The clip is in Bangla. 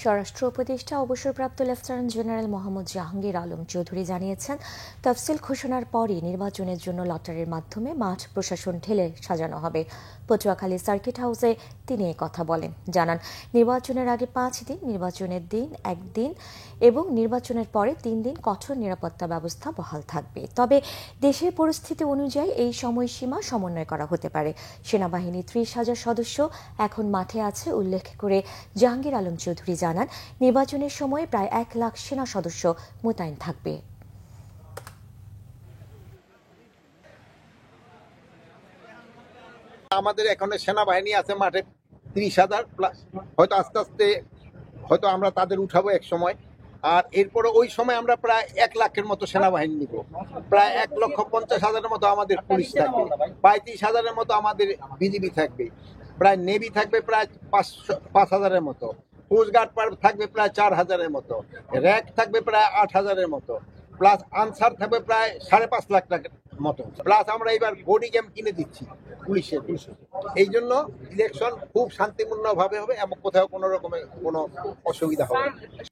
স্বরাষ্ট্র উপদেষ্টা অবসরপ্রাপ্ত লেফটেন্যান্ট জেনারেল মোহাম্মদ জাহাঙ্গীর আলম চৌধুরী জানিয়েছেন, তফসিল ঘোষণার পরই নির্বাচনের জন্য লটারির মাধ্যমে মাঠ প্রশাসন ঢেলে সাজানো হবে। পটুয়াখালী সার্কিট হাউসে তিনি কথা বলেন, জানান নির্বাচনের আগে 5 দিন, নির্বাচনের দিন 1 দিন এবং নির্বাচনের পরে 3 দিন কঠোর নিরাপত্তা ব্যবস্থা বহাল থাকবে। তবে দেশের পরিস্থিতি অনুযায়ী এই সময়সীমা সমন্বয় করা হতে পারে। সেনাবাহিনী 30,000 সদস্য এখন মাঠে আছে উল্লেখ করে জাহাঙ্গীর আলম চৌধুরী জানান, নির্বাচনের সময় প্রায় 1 লাখ সেনা সদস্য মোতায়েন থাকবে। আমাদের এখানে সেনাবাহিনী আছে মাঠে 30,000 প্লাস, হয়তো আস্তে আস্তে হয়তো আমরা তাদের উঠাবো এক সময়। আর এরপরে ওই সময় আমরা প্রায় 1 লাখের মতো সেনাবাহিনী নিব, প্রায় 1,50,000-এর মতো আমাদের পুলিশ থাকবে, 35,000-এর মতো আমাদের বিজিবি থাকবে, প্রায় নেভি থাকবে প্রায় 5,000-এর মতো, কোস্টগার্ড থাকবে প্রায় 4,000-এর মতো, র্যাক থাকবে প্রায় 8,000-এর মতো, প্লাস আনসার থাকবে প্রায় 5.5 লাখ টাকার মতো। প্লাস আমরা এবার বডি ক্যাম কিনে দিচ্ছি পুলিশের। এই জন্য ইলেকশন খুব শান্তিপূর্ণভাবে হবে এবং কোথাও কোনো রকমের কোনো অসুবিধা হবে না।